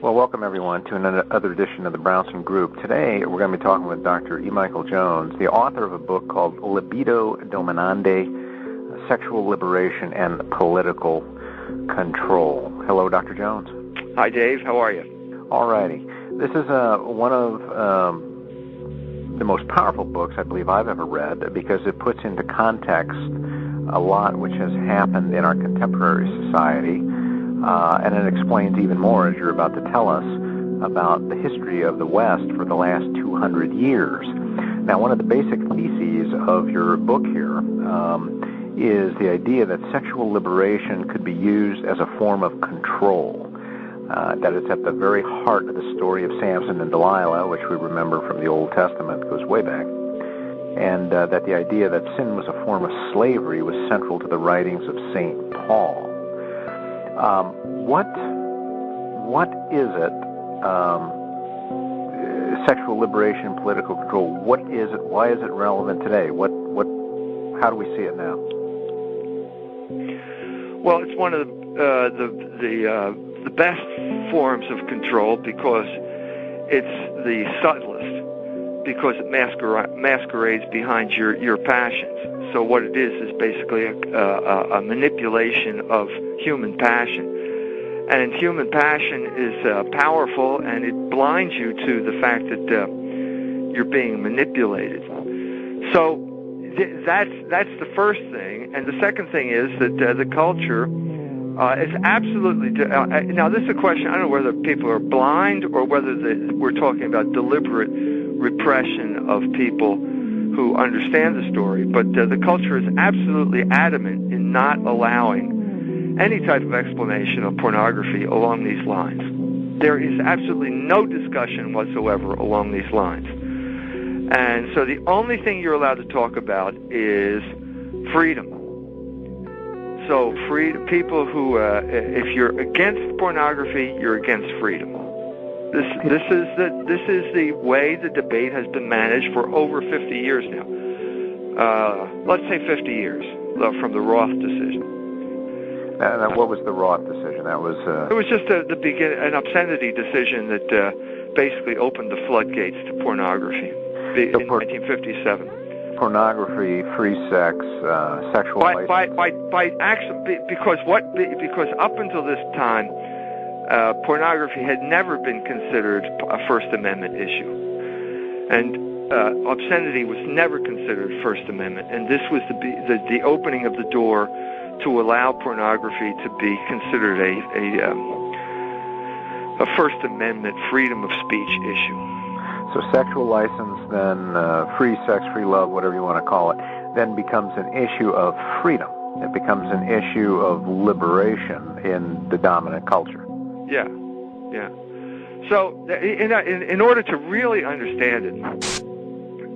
Well, welcome everyone to another edition of the Brownson Group. Today we're going to be talking with Dr. E. Michael Jones, the author of a book called Libido Dominandi, Sexual Liberation and Political Control. Hello, Dr. Jones. Hi, Dave. How are you? All righty. This is one of the most powerful books I believe I've ever read because it puts into context a lot which has happened in our contemporary society. And it explains even more, as you're about to tell us, about the history of the West for the last 200 years. Now, one of the basic theses of your book here is the idea that sexual liberation could be used as a form of control. That it's at the very heart of the story of Samson and Delilah, which we remember from the Old Testament, goes way back. And that the idea that sin was a form of slavery was central to the writings of St. Paul. What is it? Sexual liberation, political control. What is it? Why is it relevant today? How do we see it now? Well, it's one of the best forms of control because it's the subtlest, because it masquerades behind your passions. So what it is basically a manipulation of human passion. And human passion is powerful, and it blinds you to the fact that you're being manipulated. So that's the first thing. And the second thing is that the culture is absolutely... now, this is a question, I don't know whether people are blind or whether we're talking about deliberate repression of people who understand the story, but the culture is absolutely adamant in not allowing any type of explanation of pornography along these lines. There is absolutely no discussion whatsoever along these lines. And so the only thing you're allowed to talk about is freedom. So people who, if you're against pornography, you're against freedom. This is the way the debate has been managed for over 50 years now. Let's say 50 years from the Roth decision. And what was the Roth decision? That was it was just an obscenity decision that basically opened the floodgates to pornography in 1957. Pornography, free sex, sexual license. By action, because up until this time, pornography had never been considered a First Amendment issue, and obscenity was never considered First Amendment. And this was the opening of the door to allow pornography to be considered a First Amendment freedom of speech issue. So sexual license, then free sex, free love, whatever you want to call it, then becomes an issue of freedom. It becomes an issue of liberation in the dominant culture. Yeah. So in order to really understand it,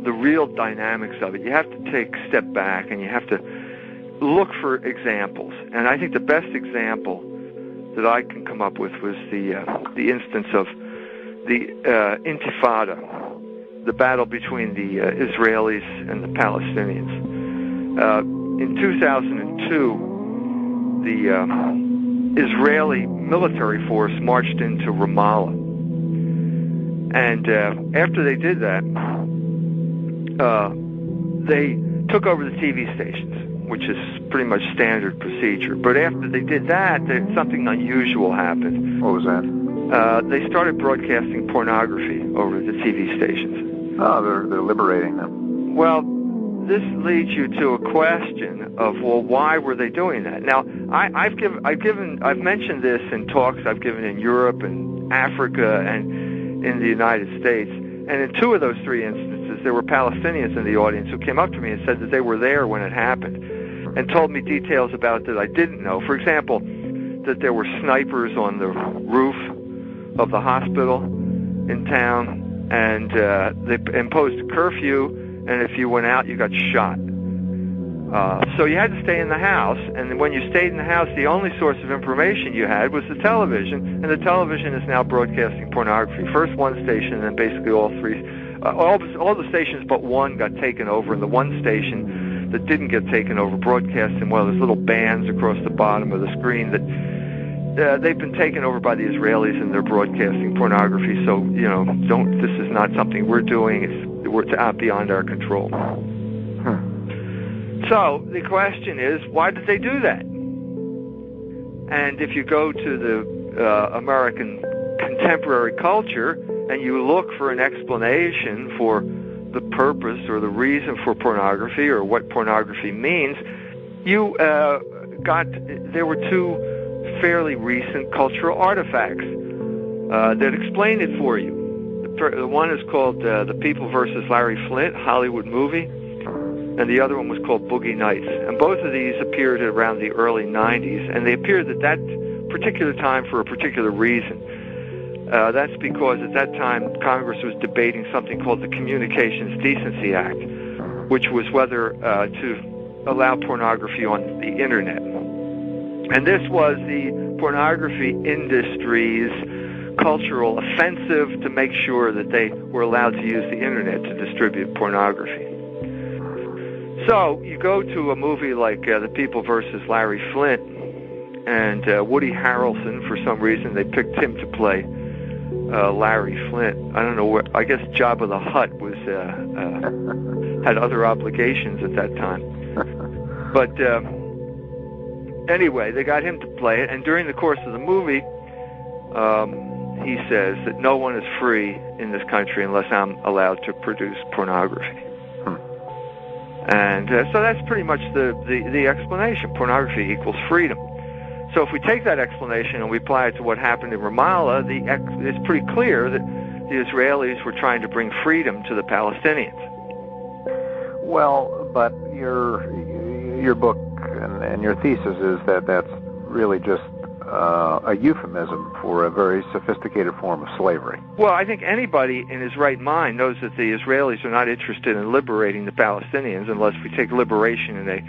the real dynamics of it, you have to take a step back and you have to look for examples. And I think the best example that I can come up with was the instance of the Intifada, the battle between the Israelis and the Palestinians. In 2002, the Israeli military force marched into Ramallah. And after they did that, they took over the TV stations, which is pretty much standard procedure. But after they did that, something unusual happened. What was that? They started broadcasting pornography over the TV stations. Oh, they're liberating them. Well, this leads you to a question of, well, why were they doing that? Now, I've mentioned this in talks I've given in Europe and Africa and in the United States. And in two of those three instances, there were Palestinians in the audience who came up to me and said that they were there when it happened and told me details about it that I didn't know. For example, that there were snipers on the roof of the hospital in town, and they imposed a curfew, and if you went out, you got shot. So you had to stay in the house, and when you stayed in the house, the only source of information you had was the television, and the television is now broadcasting pornography. First one station, and then basically all three. All the stations but one got taken over, and the one station that didn't get taken over broadcasting, well, there's little bands across the bottom of the screen that they've been taken over by the Israelis and they're broadcasting pornography. So this is not something we're doing. We're beyond our control. So the question is, why did they do that? And if you go to the American contemporary culture and you look for an explanation for the purpose or the reason for pornography or what pornography means, there were two fairly recent cultural artifacts that explain it for you. The one is called The People versus Larry Flynt, Hollywood movie, and the other one was called Boogie Nights. And both of these appeared around the early 90s, and they appeared at that particular time for a particular reason. That's because at that time Congress was debating something called the Communications Decency Act, which was whether to allow pornography on the Internet. And this was the pornography industry's cultural offensive to make sure that they were allowed to use the Internet to distribute pornography. So you go to a movie like The People versus Larry Flynt, and Woody Harrelson, for some reason, they picked him to play Larry Flynt. I don't know where. I guess Jabba the Hutt was had other obligations at that time. But anyway, they got him to play it, and during the course of the movie, he says that no one is free in this country unless I'm allowed to produce pornography. And so that's pretty much the explanation. Pornography equals freedom. So if we take that explanation and we apply it to what happened in Ramallah, it's pretty clear that the Israelis were trying to bring freedom to the Palestinians. Well, but your book and your thesis is that that's really just a euphemism for a very sophisticated form of slavery. Well, I think anybody in his right mind knows that the Israelis are not interested in liberating the Palestinians unless we take liberation in a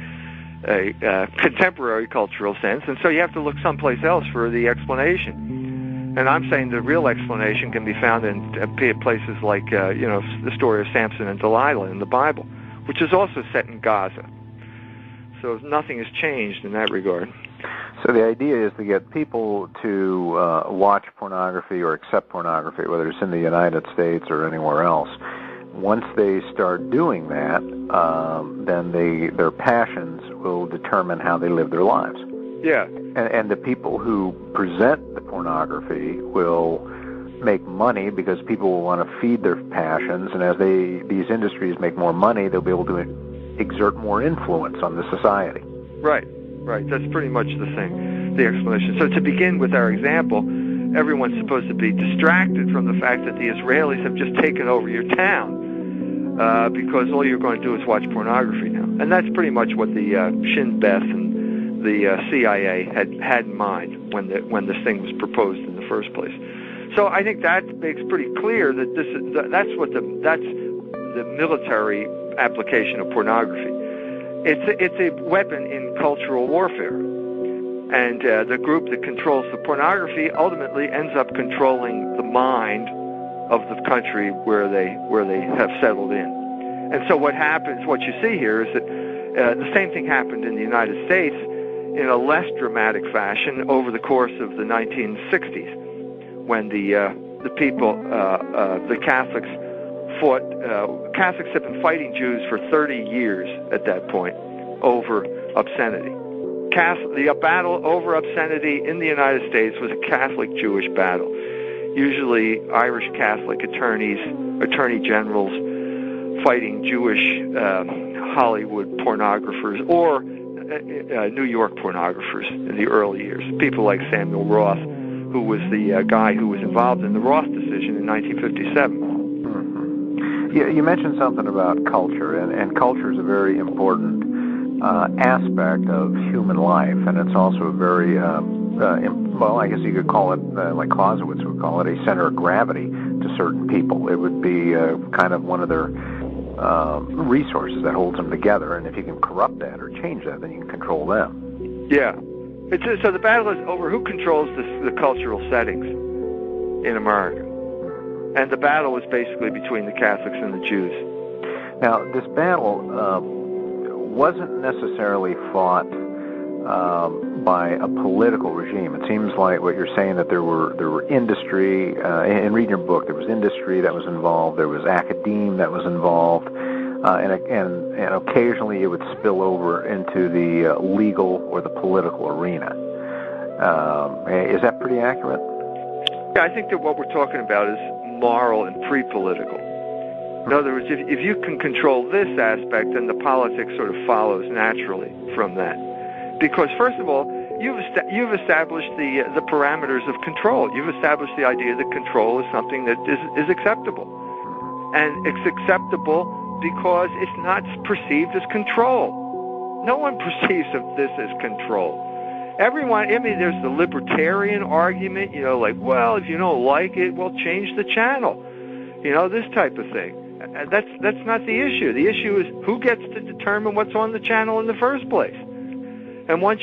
contemporary cultural sense, and so you have to look someplace else for the explanation. And I'm saying the real explanation can be found in places like, the story of Samson and Delilah in the Bible, which is also set in Gaza. So nothing has changed in that regard. So the idea is to get people to watch pornography or accept pornography, whether it's in the United States or anywhere else. Once they start doing that, then their passions will determine how they live their lives. Yeah. And the people who present the pornography will make money because people will want to feed their passions, and as these industries make more money, they'll be able to exert more influence on the society. Right. That's pretty much the explanation. So to begin with our example, everyone's supposed to be distracted from the fact that the Israelis have just taken over your town because all you're going to do is watch pornography now. And that's pretty much what the Shin Bet and the CIA had in mind when this thing was proposed in the first place. So I think that makes pretty clear that that's the military application of pornography. It's a weapon in cultural warfare, and the group that controls the pornography ultimately ends up controlling the mind of the country where they have settled in. And so what you see here is that the same thing happened in the United States in a less dramatic fashion over the course of the 1960s, when the people, the Catholics, fought. Catholics have been fighting Jews for 30 years at that point over obscenity. The battle over obscenity in the United States was a Catholic-Jewish battle. Usually Irish Catholic attorney generals fighting Jewish Hollywood pornographers or New York pornographers in the early years. People like Samuel Roth, who was the guy who was involved in the Roth decision in 1957. You mentioned something about culture, and culture is a very important aspect of human life, and it's also a very, I guess you could call it, like Clausewitz would call it, a center of gravity to certain people. It would be kind of one of their resources that holds them together, and if you can corrupt that or change that, then you can control them. Yeah. So the battle is over who controls the cultural settings in America. And the battle was basically between the Catholics and the Jews. Now, this battle wasn't necessarily fought by a political regime. It seems like what you're saying, that there were industry, in reading your book, there was industry that was involved, there was academe that was involved, and occasionally it would spill over into the legal or the political arena. Is that pretty accurate? Yeah, I think that what we're talking about is moral and pre-political. In other words, if you can control this aspect, then the politics sort of follows naturally from that. Because first of all, you've established the parameters of control. You've established the idea that control is something that is acceptable, and it's acceptable because it's not perceived as control. No one perceives this as control. Everyone, I mean, there's the libertarian argument, like, well, if you don't like it, well, change the channel, this type of thing. That's not the issue. The issue is who gets to determine what's on the channel in the first place. And once you